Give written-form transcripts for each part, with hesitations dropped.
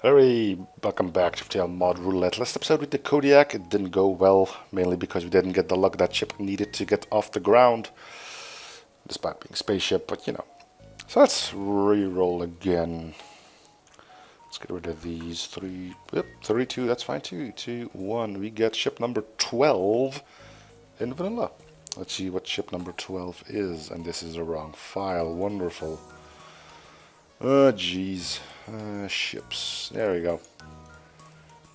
Hey, welcome back to FTL Mod Roulette. Last episode with the Kodiak, it didn't go well, mainly because we didn't get the luck that ship needed to get off the ground, despite being a spaceship, but you know. So let's re-roll again. Let's get rid of these three. Yep, 32, that's fine. 2, 2, 1. We get ship number 12 in vanilla. Let's see what ship number 12 is, and this is the wrong file. Wonderful. Oh, jeez. Ships. There we go.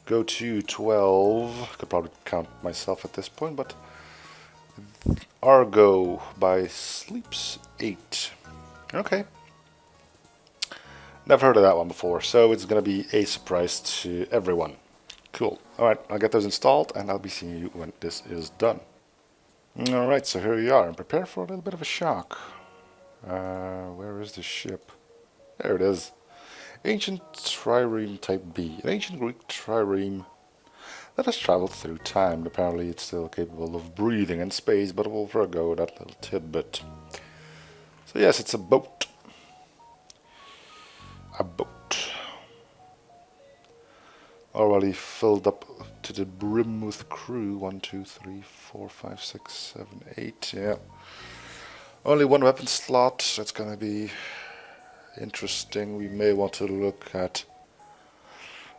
Go to 12. Could probably count myself at this point, but Argo by Sleeps 8. Okay. Never heard of that one before, so it's going to be a surprise to everyone. Cool. Alright, I'll get those installed, and I'll be seeing you when this is done. Alright, so here we are, and prepare for a little bit of a shock. Where is the ship? There it is. Ancient trireme type B. An ancient Greek trireme that has traveled through time. Apparently it's still capable of breathing in space, but we'll forego that little tidbit. So yes, it's a boat. A boat. Already filled up to the brim with crew. 1, 2, 3, 4, 5, 6, 7, 8. Yeah. Only one weapon slot. That's gonna be interesting. We may want to look at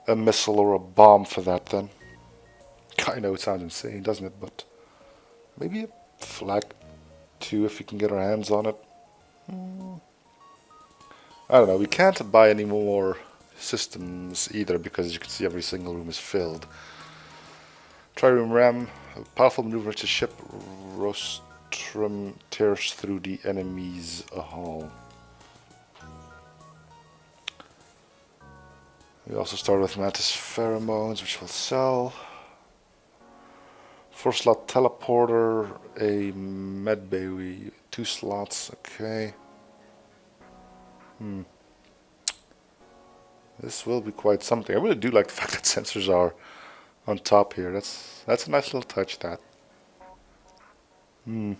a missile or a bomb for that then. I know it sounds insane, doesn't it? But maybe a flag too, if we can get our hands on it. I don't know. We can't buy any more systems either because, as you can see, every single room is filled. Trireme ram, a powerful maneuver to ship. Rostrum tears through the enemy's hull. We also start with Mantis Pheromones, which will sell. 4-slot teleporter, a medbay, 2 slots, okay. This will be quite something. I really do like the fact that sensors are on top here. That's a nice little touch, that. Well,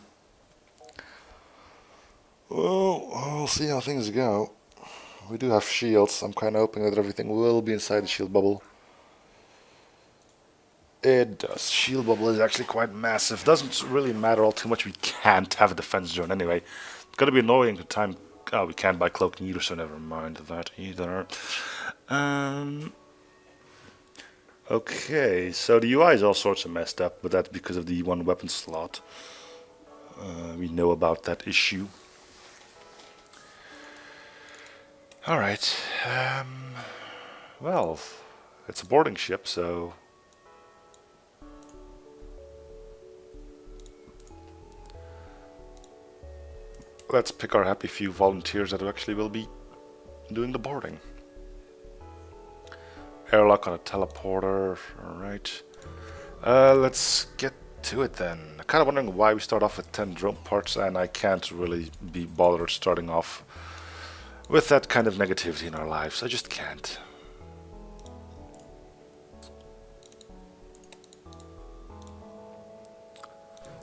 we'll see how things go. We do have shields. I'm kind of hoping that everything will be inside the shield bubble. It does. Shield bubble is actually quite massive. Doesn't really matter all too much. We can't have a defense zone anyway. It's gonna be annoying the time. Oh, we can't buy cloaking either, so never mind that either. Okay, so the UI is all sorts of messed up, but that's because of the one weapon slot. We know about that issue. Alright, well, it's a boarding ship, so let's pick our happy few volunteers that actually will be doing the boarding. Airlock on a teleporter, alright. Let's get to it then. I'm kind of wondering why we start off with 10 drone parts, and I can't really be bothered starting off with that kind of negativity in our lives. I just can't.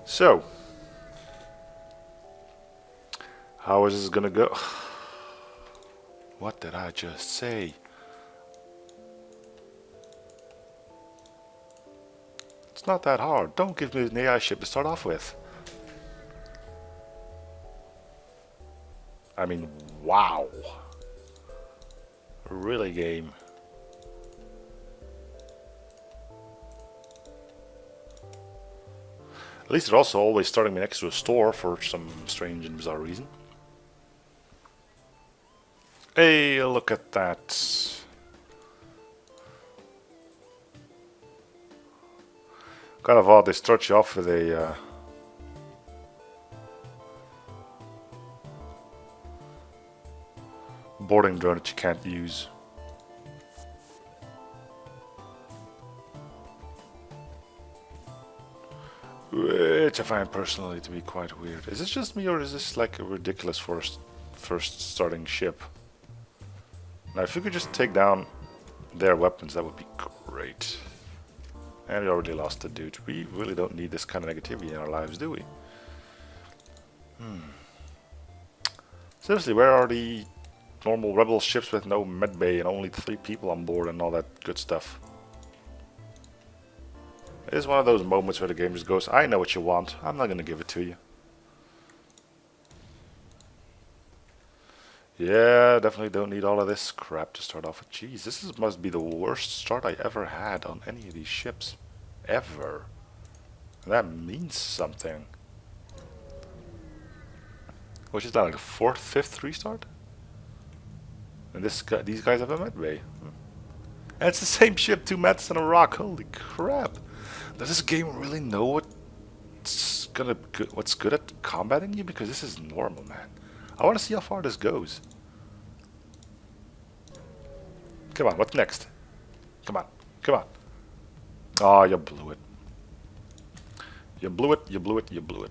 So, how is this gonna go? What did I just say? It's not that hard. Don't give me an AI ship to start off with. I mean, wow. Really, game. At least they're also always starting me next to a store for some strange and bizarre reason. Hey, look at that. Kind of odd, they start you off with a boarding drone that you can't use. Which I find personally to be quite weird. Is this just me, or is this like a ridiculous first starting ship? Now if you could just take down their weapons, that would be great. And we already lost the dude. We really don't need this kind of negativity in our lives, do we? Seriously, where are the normal rebel ships with no medbay and only 3 people on board and all that good stuff. It is one of those moments where the game just goes, I know what you want, I'm not gonna give it to you. Yeah, definitely don't need all of this crap to start off with. Jeez, this must be the worst start I ever had on any of these ships. Ever. And that means something. Which is that, like a 4th, 5th restart? And these guys have a medbay. And it's the same ship, 2 mets and a rock. Holy crap. Does this game really know what's good at combating you? Because this is normal, man. I want to see how far this goes. Come on, what's next? Come on, come on. Oh, you blew it. You blew it, you blew it, you blew it.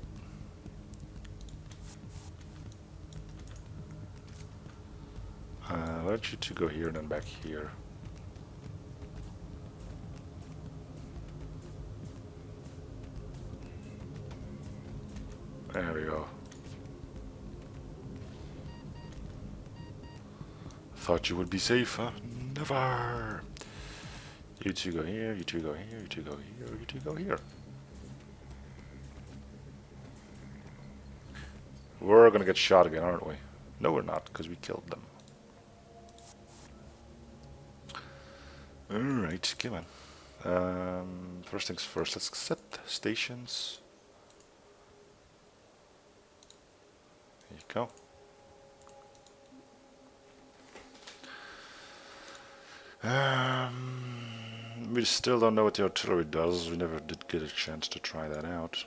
Why don't you two go here and then back here? There we go. Thought you would be safe, huh? Never! You two go here, you two go here, you two go here, you two go here. We're gonna get shot again, aren't we? No, we're not, because we killed them. Alright, come on. First things first, let's set stations. There you go. We still don't know what the artillery does. We never did get a chance to try that out.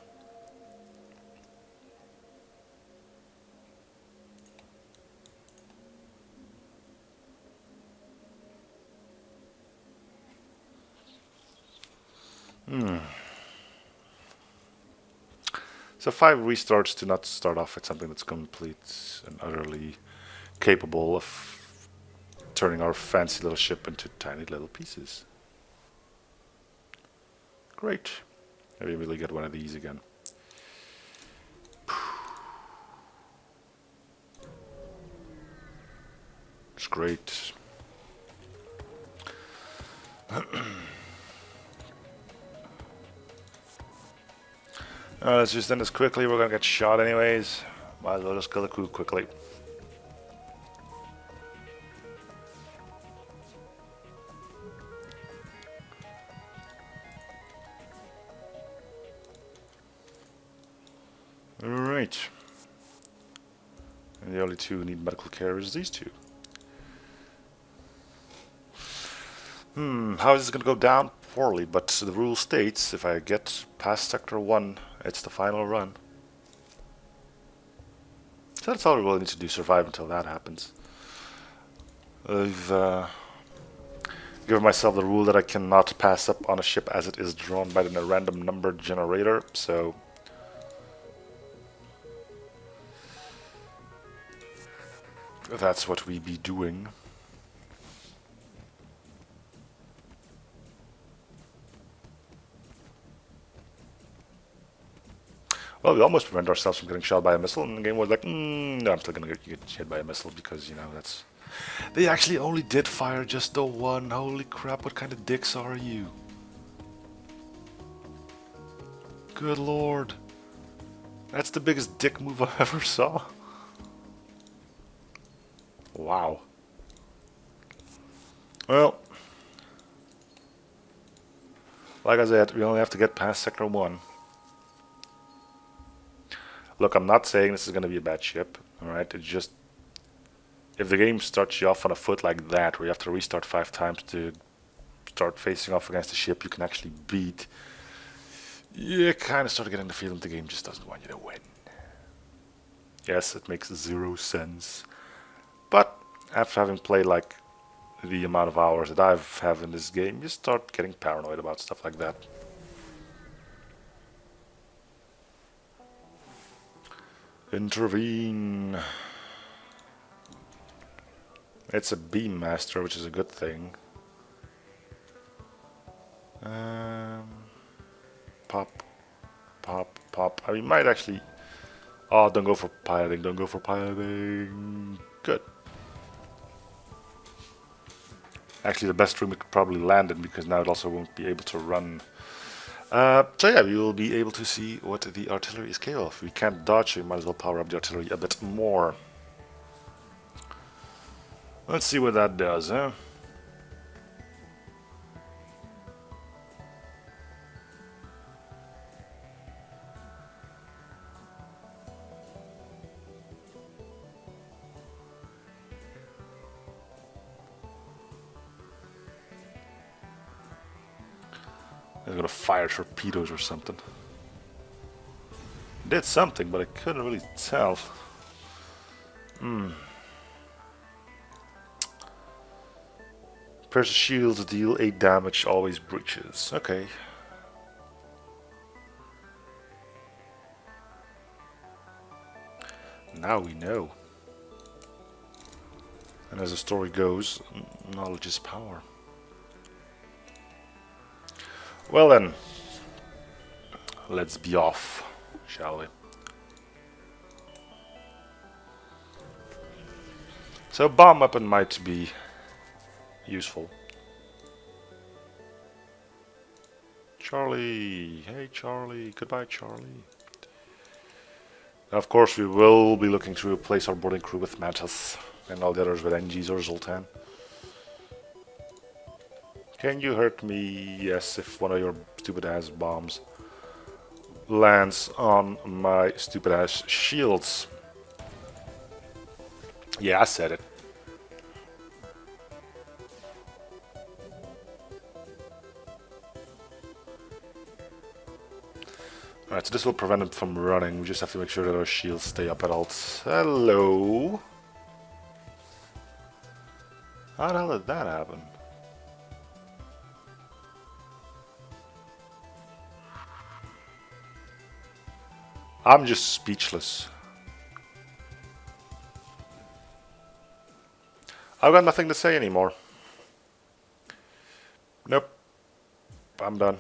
So 5 restarts to not start off with something that's complete and utterly capable of turning our fancy little ship into tiny little pieces. Great. Maybe we'll get one of these again. It's great. Let's just end this quickly. We're gonna get shot anyways. Might as well just kill the crew quickly. Alright. And the only 2 who need medical care is these 2. How is this gonna go down? Poorly, but the rule states if I get past Sector 1, it's the final run. So that's all we really need to do, survive until that happens. I've given myself the rule that I cannot pass up on a ship as it is drawn by the random number generator, so... that's what we be doing. Well, we almost prevented ourselves from getting shot by a missile, and the game was like, no, I'm still gonna get hit by a missile because, you know, that's... They actually only did fire just the one. Holy crap, what kind of dicks are you? Good lord. That's the biggest dick move I ever saw. Wow. Well, like I said, we only have to get past Sector 1. Look, I'm not saying this is going to be a bad ship, alright? It's just, if the game starts you off on a foot like that, where you have to restart 5 times to start facing off against a ship you can actually beat, you kind of start getting the feeling the game just doesn't want you to win. Yes, it makes 0 sense. But after having played like the amount of hours that I've had in this game, you start getting paranoid about stuff like that. Intervene. It's a beam master, which is a good thing. Pop, pop, pop. I mean, might actually... Oh, don't go for piloting, don't go for piloting. Good. Actually, the best room it could probably land in, because now it also won't be able to run. So yeah, we will be able to see what the artillery is capable of. We can't dodge, so we might as well power up the artillery a bit more. Let's see what that does, huh? I'm gonna fire torpedoes or something. Did something, but I couldn't really tell. Pairs of shields deal 8 damage, always breaches. Okay. Now we know. And as the story goes, knowledge is power. Well then, let's be off, shall we? So bomb weapon might be useful. Charlie, hey Charlie, goodbye Charlie. Of course we will be looking to replace our boarding crew with Mantis and all the others with NGs or Zoltan. Can you hurt me? Yes, if one of your stupid ass bombs lands on my stupid ass shields. Yeah, I said it. Alright, so this will prevent him from running. We just have to make sure that our shields stay up at all. Hello? How the hell did that happen? I'm just speechless. I've got nothing to say anymore. Nope. I'm done.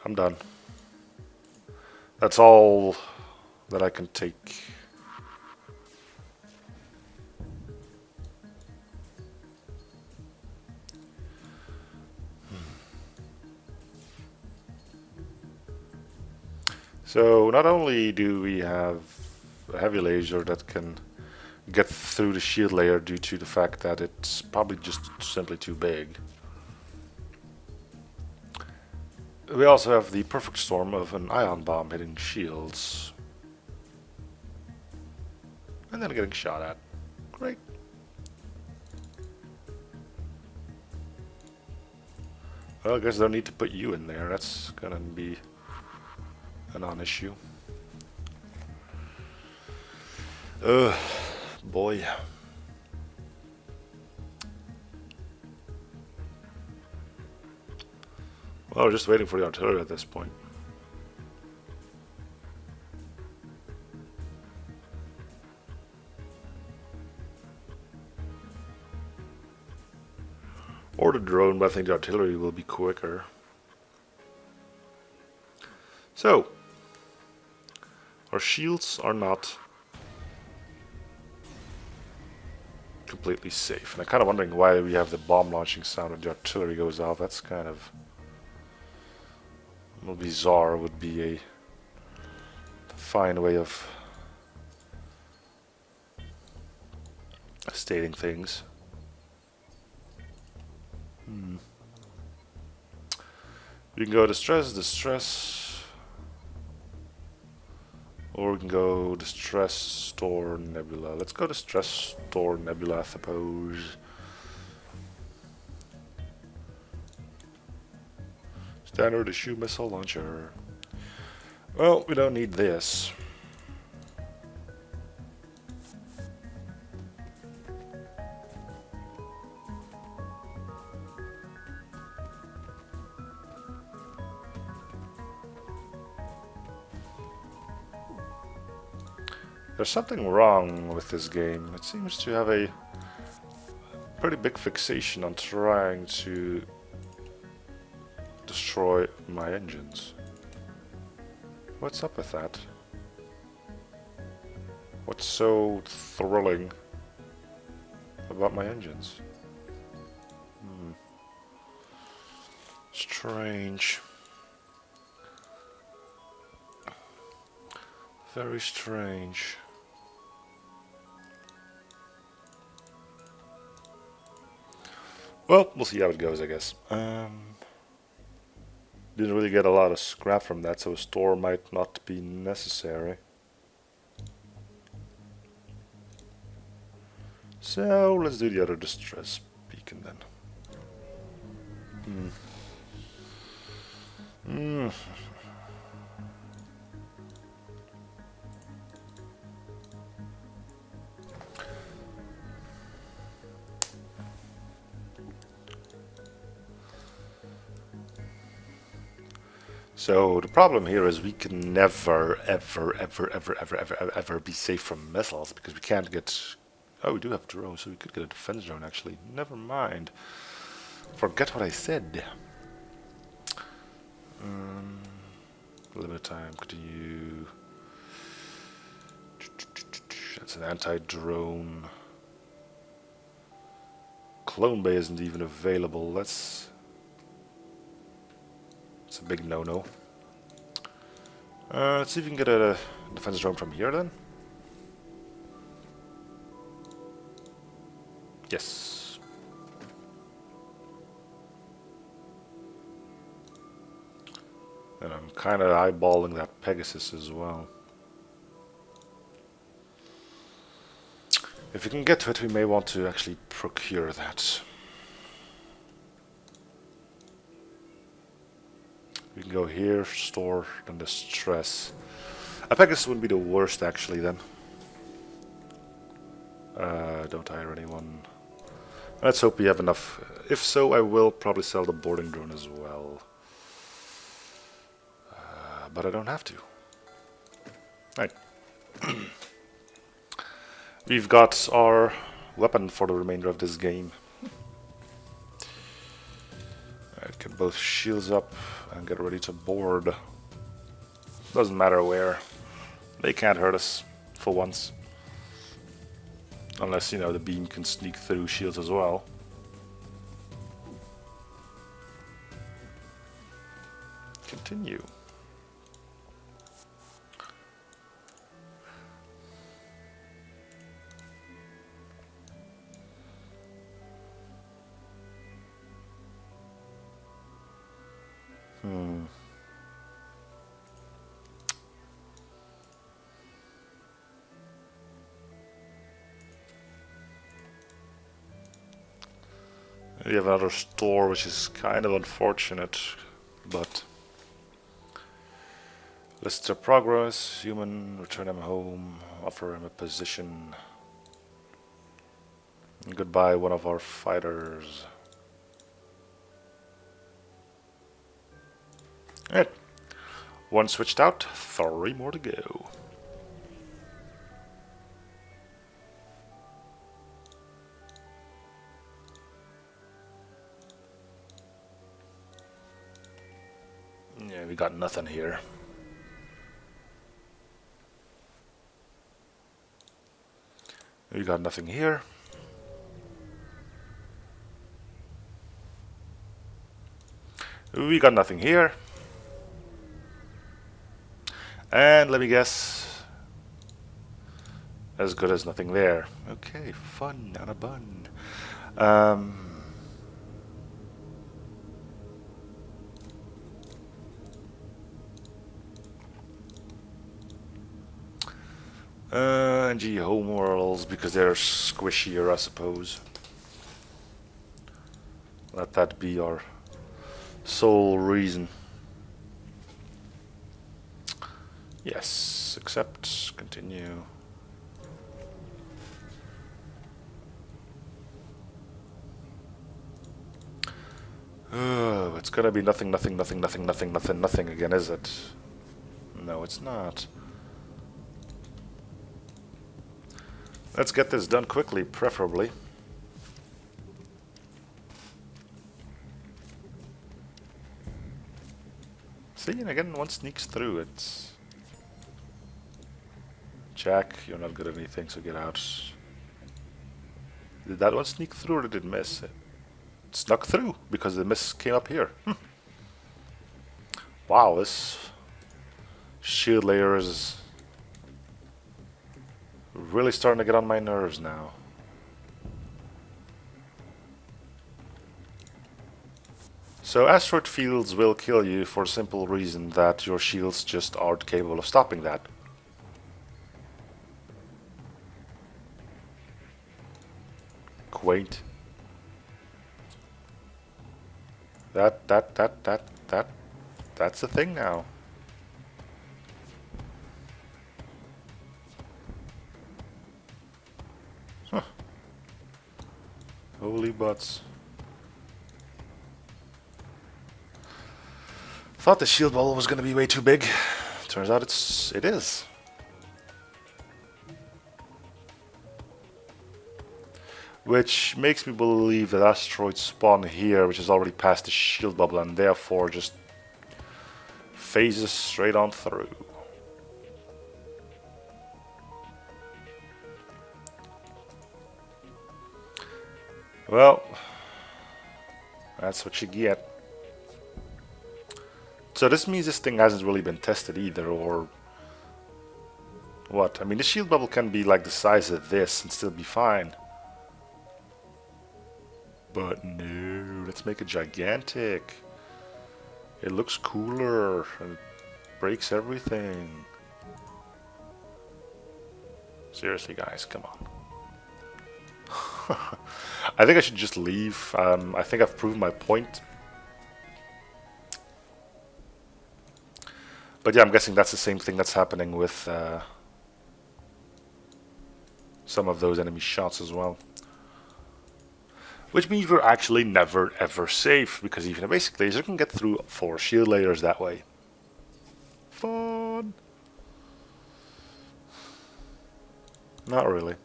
I'm done. That's all that I can take. So not only do we have a heavy laser that can get through the shield layer due to the fact that it's probably just simply too big. We also have the perfect storm of an ion bomb hitting shields. And then getting shot at. Great. Well, I guess they'll need to put you in there. That's gonna be a non-issue. Boy. Well, we're just waiting for the artillery at this point. Or the drone, but I think the artillery will be quicker. So, our shields are not completely safe. And I'm kind of wondering why we have the bomb launching sound when the artillery goes off. That's kind of a little bizarre. Would be a fine way of stating things. We can go distress, or we can go distress, store, nebula. Let's go distress, store, nebula, I suppose. Standard issue missile launcher. Well, we don't need this. There's something wrong with this game. It seems to have a pretty big fixation on trying to destroy my engines. What's up with that? What's so thrilling about my engines? Strange. Very strange. Well, we'll see how it goes, I guess. Didn't really get a lot of scrap from that, so a store might not be necessary. So let's do the other distress beacon then. So the problem here is we can never, ever be safe from missiles because we can't get. Oh, we do have drones, so we could get a defense drone actually. Never mind. Forget what I said. Limit time, continue. That's an anti-drone. Clone bay isn't even available. It's a big no-no. Let's see if we can get a defense drone from here then. Yes. And I'm kind of eyeballing that Pegasus as well. If we can get to it, we may want to actually procure that. We can go here, store, then distress. A Pegasus wouldn't be the worst actually then. Don't hire anyone. Let's hope we have enough. If so, I will probably sell the boarding drone as well. But I don't have to. Right. We've got our weapon for the remainder of this game. Alright, get both shields up and get ready to board. Doesn't matter where. They can't hurt us for once. Unless, you know, the beam can sneak through shields as well. Continue. We have another store, which is kind of unfortunate, but list their progress, human, return him home, offer him a position. And goodbye, one of our fighters. Alright, one switched out, 3 more to go. Yeah, we got nothing here. We got nothing here. We got nothing here. And let me guess, as good as nothing there. Okay, fun on a bun. NG homeworlds because they're squishier, I suppose. Let that be our sole reason. Yes, accept, continue. Oh, it's gonna be nothing again, is it? No, it's not. Let's get this done quickly, preferably. See, and again, one sneaks through, it's Check. You're not good at anything, so get out. Did that one sneak through or did it miss? It snuck through because the miss came up here. Wow, this shield layer is really starting to get on my nerves now. So asteroid fields will kill you for the simple reason that your shields just aren't capable of stopping that. Quaint. That's the thing now. Huh. Holy butts. Thought the shield ball was gonna be way too big. Turns out it is. Which makes me believe that asteroids spawn here, which is already past the shield bubble, and therefore just phases straight on through. Well, that's what you get. So this means this thing hasn't really been tested either, or what? I mean, the shield bubble can be like the size of this and still be fine. But no, let's make it gigantic. It looks cooler and it breaks everything. Seriously, guys, come on. I think I should just leave. I think I've proven my point. But yeah, I'm guessing that's the same thing that's happening with some of those enemy shots as well. Which means we're actually never ever safe, because even a basic laser can get through 4 shield layers that way. Fun! Not really.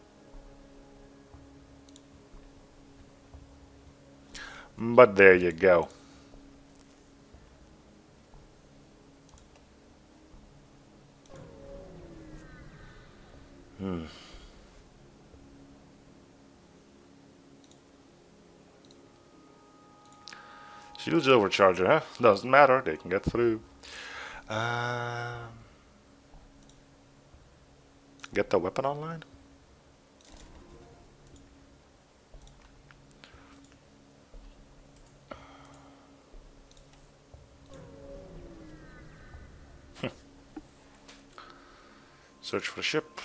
But there you go. Shields overcharger, huh? Doesn't matter, they can get through. Get the weapon online? Search for the ship.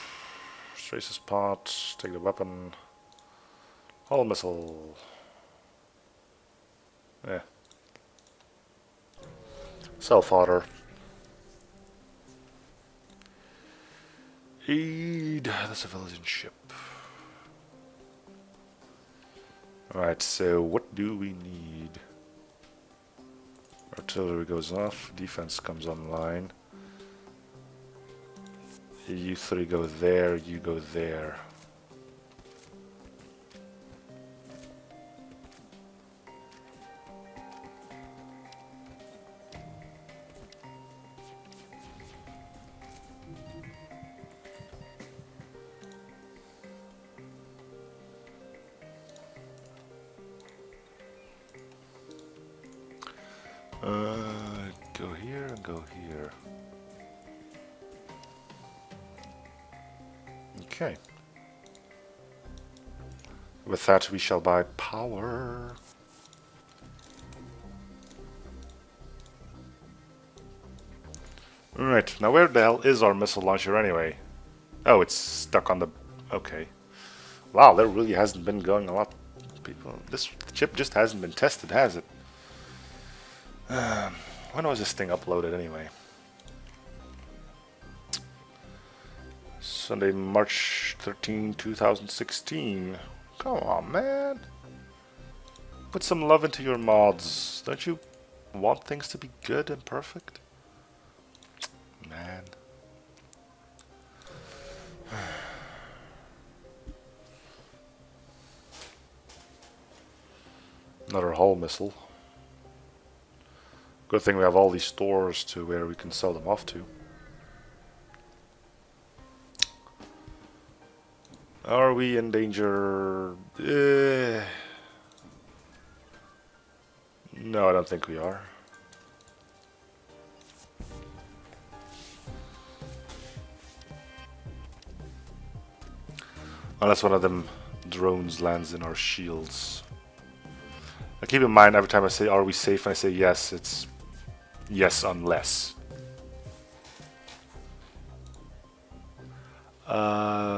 Trace the spot. Take the weapon. Hull missile. Yeah. Self-fodder. Aid the civilian ship. Alright, so what do we need? Artillery goes off, defense comes online. You 3 go there, you go there. Go here and go here. Okay. With that, we shall buy power. Right, now where the hell is our missile launcher anyway? Oh, it's stuck on the... Okay. Wow, there really hasn't been going a lot. People, this chip just hasn't been tested, has it? When was this thing uploaded anyway? Sunday, March 13, 2016. Come on, man. Put some love into your mods. Don't you want things to be good and perfect? Man. Another hull missile. Good thing we have all these stores to where we can sell them off to. Are we in danger? No, I don't think we are. Unless one of them drones lands in our shields. Now keep in mind, every time I say, are we safe, and I say yes, it's yes unless.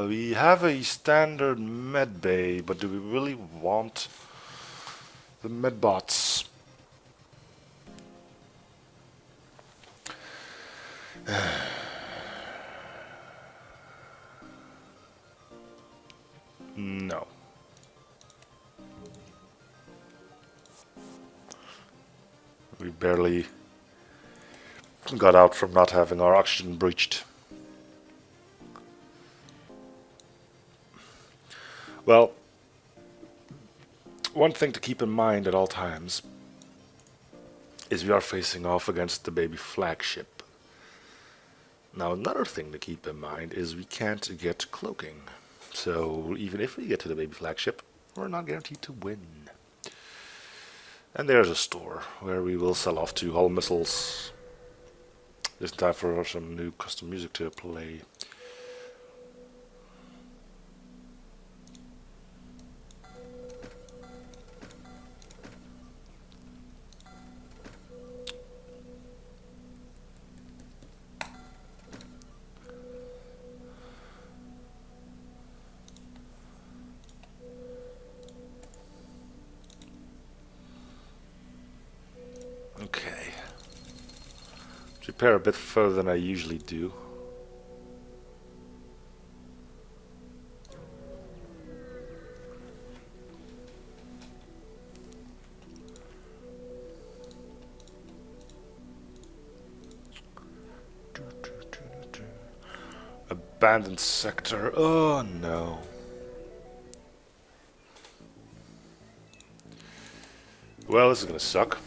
We have a standard med bay, but do we really want the med bots? No. We barely got out from not having our oxygen breached. Well, one thing to keep in mind at all times is we are facing off against the baby flagship. Now, another thing to keep in mind is we can't get cloaking. So even if we get to the baby flagship, we're not guaranteed to win. And there's a store where we will sell off 2 hull missiles. It's time for some new custom music to play. Okay. Prepare a bit further than I usually do. Abandoned sector. Oh no. Well, this is gonna suck.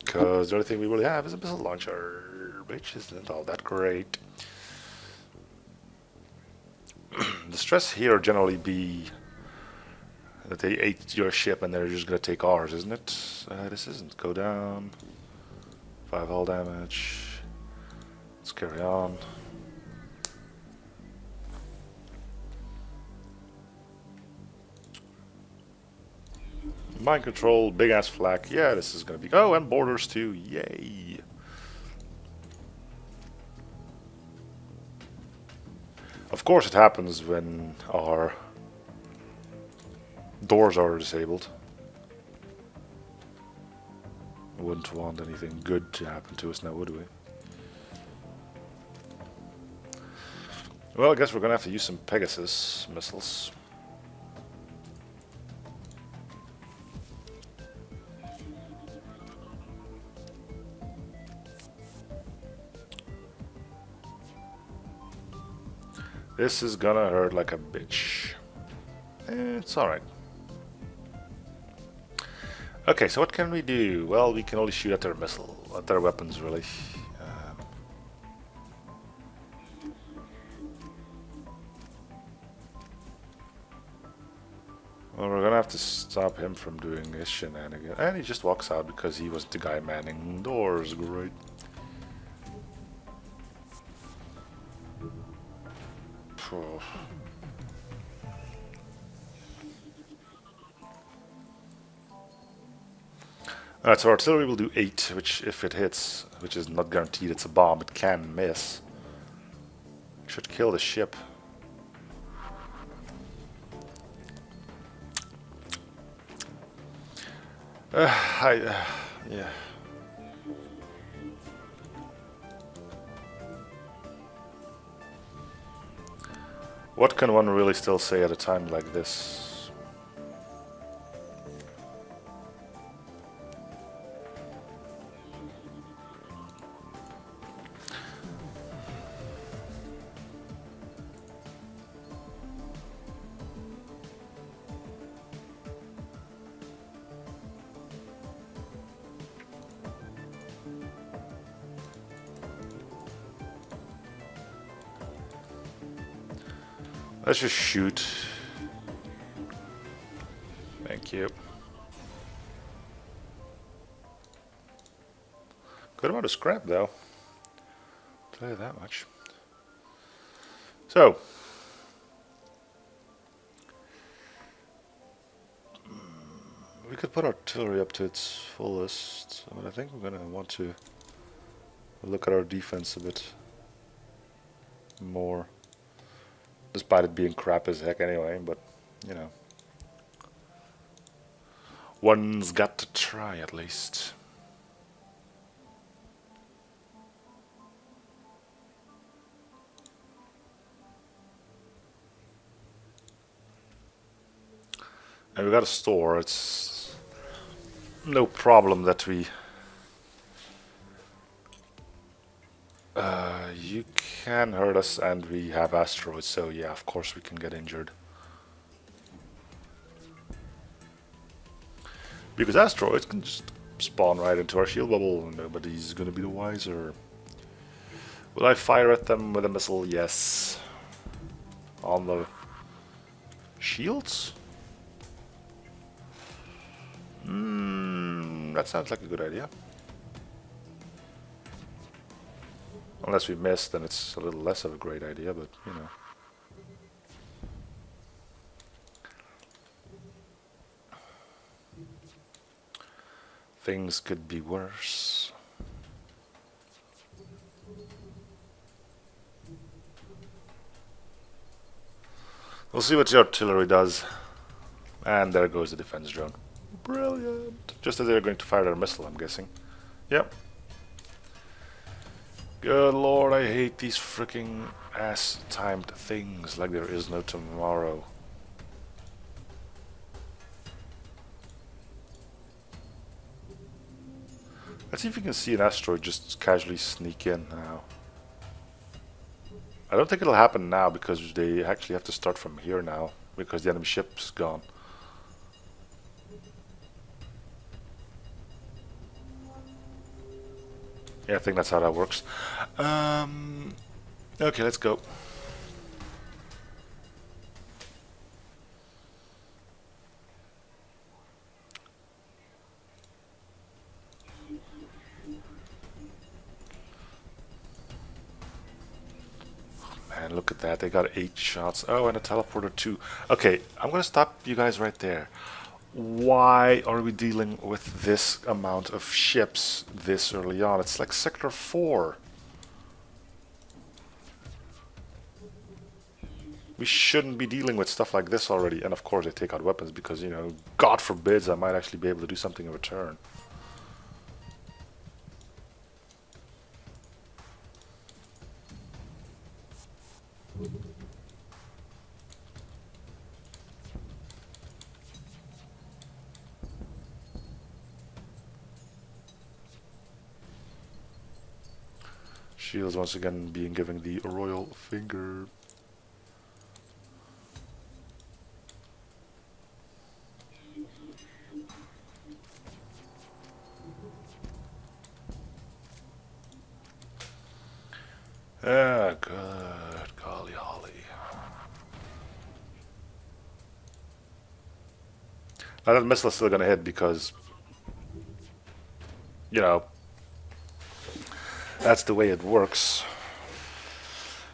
Because the only thing we really have is a missile launcher, which isn't all that great. The stress here generally be that they ate your ship and they're just gonna take ours, isn't it? This isn't. Go down. 5 hull damage. Let's carry on. Mind control, big ass flak. Yeah, this is gonna be. Oh, and borders too. Yay. Of course, it happens when our doors are disabled. We wouldn't want anything good to happen to us now, would we? Well, I guess we're gonna have to use some Pegasus missiles. This is gonna hurt like a bitch. It's alright. Okay, so what can we do? Well, we can only shoot at their at their weapons, really. Well, we're gonna have to stop him from doing his shenanigans. And he just walks out because he was the guy manning doors. Great. Alright, so artillery will do 8, which if it hits, which is not guaranteed, it's a bomb, it can miss. Should kill the ship. Yeah. What can one really still say at a time like this? Let's just shoot. Thank you. Good amount of scrap, though. I'll tell you that much. So. We could put artillery up to its fullest, but I think we're going to want to look at our defense a bit more. Despite it being crap as heck anyway, but, you know. One's got to try at least. And we got a store. It's no problem that we... you can hurt us, and we have asteroids, so yeah, of course we can get injured. Because asteroids can just spawn right into our shield bubble, and nobody's gonna be the wiser. Will I fire at them with a missile? Yes. On the shields? That sounds like a good idea. Unless we miss, then it's a little less of a great idea, but you know. Things could be worse. We'll see what the artillery does. And there goes the defense drone. Brilliant. Just as they're going to fire their missile, I'm guessing. Yep. Good lord, I hate these freaking ass-timed things like there is no tomorrow. Let's see if we can see an asteroid just casually sneak in now. I don't think it'll happen now because they actually have to start from here now because the enemy ship's gone. Yeah, I think that's how that works. Okay, let's go. Man, look at that. They got 8 shots. Oh, and a teleporter too. Okay, I'm gonna stop you guys right there. Why are we dealing with this amount of ships this early on? It's like Sector 4. We shouldn't be dealing with stuff like this already. And of course they take out weapons because, you know, God forbids I might actually be able to do something in return. Shields once again being given the royal finger. Ah, good golly holly. Now that missile is still gonna hit because, you know, that's the way it works.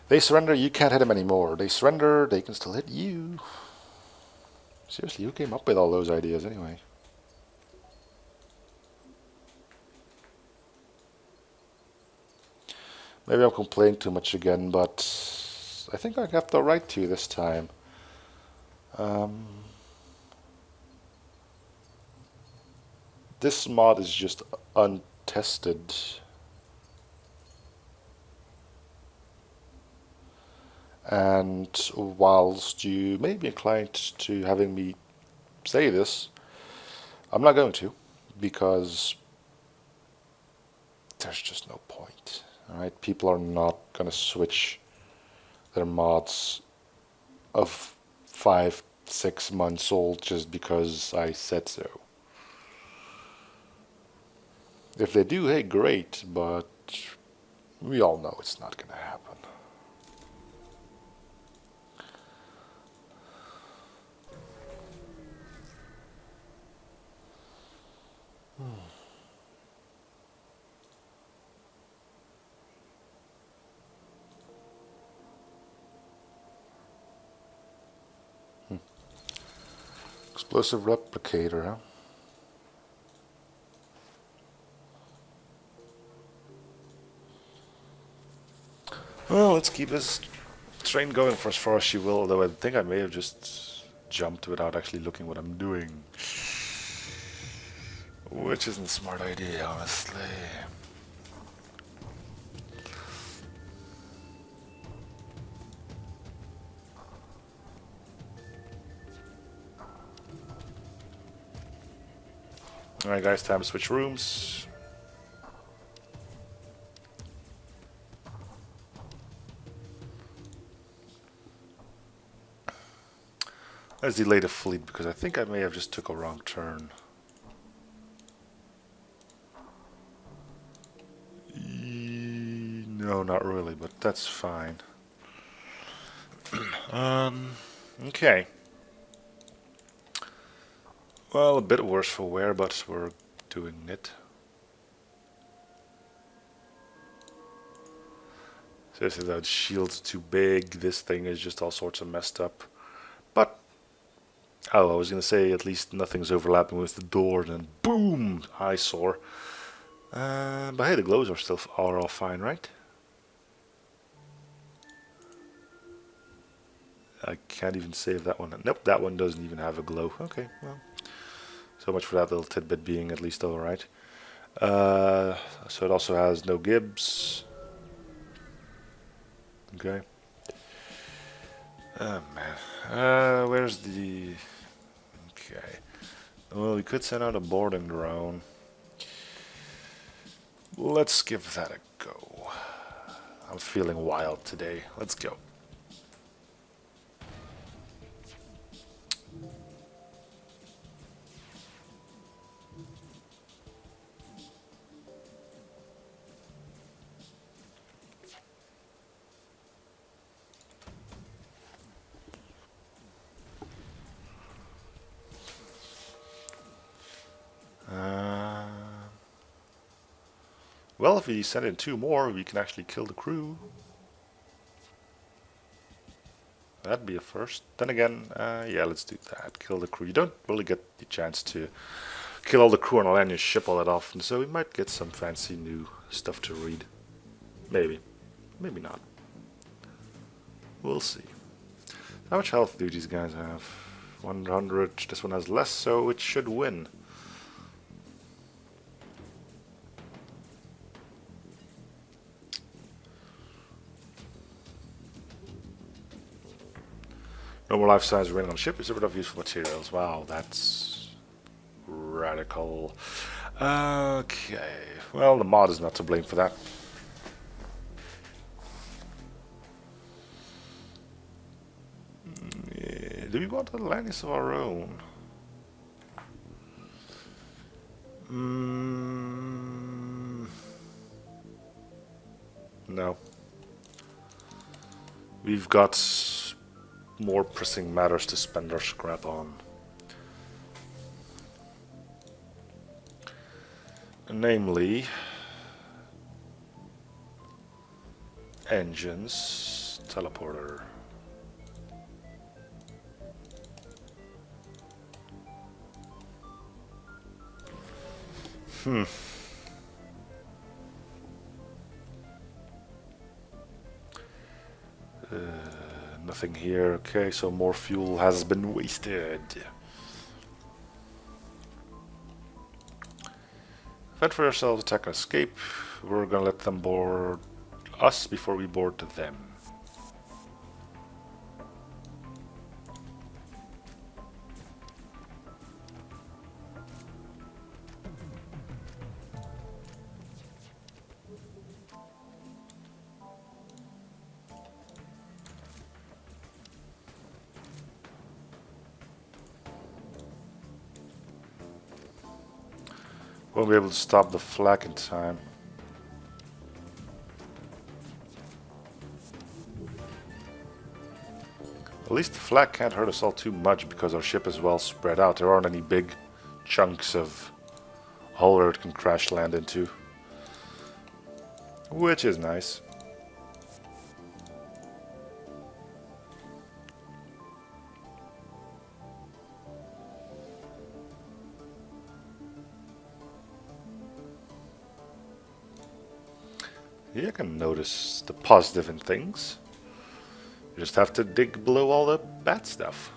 They surrender, you can't hit them anymore. They surrender, they can still hit you. Seriously, who came up with all those ideas anyway? Maybe I'm complaining too much again, but I think I have the right to this time. This mod is just untested. And whilst you may be inclined to having me say this, I'm not going to, because there's just no point. Alright, people are not going to switch their mods of 5-6 months old just because I said so. If they do, hey, great, but we all know it's not going to happen. Explosive replicator, huh? Well, let's keep this train going for as far as she will, although I think I may have just jumped without actually looking what I'm doing. Which isn't a smart idea, honestly. Alright guys, time to switch rooms. Let's delay the fleet because I think I may have just took a wrong turn. No, not really, but that's fine. Okay. Well, a bit worse for wear, but we're doing it. Seriously, that shield's too big. This thing is just all sorts of messed up. But, oh, I was gonna say at least nothing's overlapping with the door, and boom, eyesore. But hey, the glows are all fine, right? I can't even save that one. Nope, that one doesn't even have a glow. Okay, well, so much for that little tidbit being at least alright. So it also has no gibs. Okay. Oh man. Where's the... Okay. Well, we could send out a boarding drone. Let's give that a go. I'm feeling wild today. Let's go. Well, if we send in 2 more, we can actually kill the crew. That'd be a first. Then again, yeah, let's do that. Kill the crew. You don't really get the chance to kill all the crew on a land ship all that often, so we might get some fancy new stuff to read. Maybe. Maybe not. We'll see. How much health do these guys have? 100. This one has less, so it should win. No more life size remaining on ship. Is rid of useful materials. Wow, that's radical. Okay. Well, the mod is not to blame for that. Do we want Atlantis of our own? No. We've got more pressing matters to spend our scrap on. Namely, engines, teleporter. Nothing here. Okay, so more fuel has been wasted. Fend for yourselves, attack and escape. We're gonna let them board us before we board them. Won't be able to stop the flak in time. At least the flak can't hurt us all too much because our ship is well spread out. There aren't any big chunks of hull where it can crash land into. Which is nice. You can notice the positive in things. You just have to dig below all the bad stuff.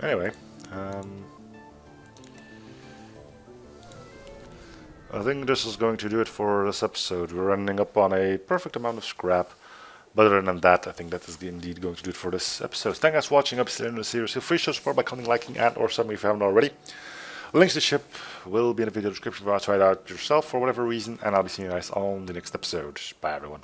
Anyway, I think this is going to do it for this episode. We're ending up on a perfect amount of scrap. But other than that, I think that is indeed going to do it for this episode. Thank you guys for watching up in the series. Feel free to show support by commenting, liking, and or subbing if you haven't already. Links to the ship will be in the video description if you want to try it out yourself for whatever reason. And I'll be seeing you guys on the next episode. Bye everyone.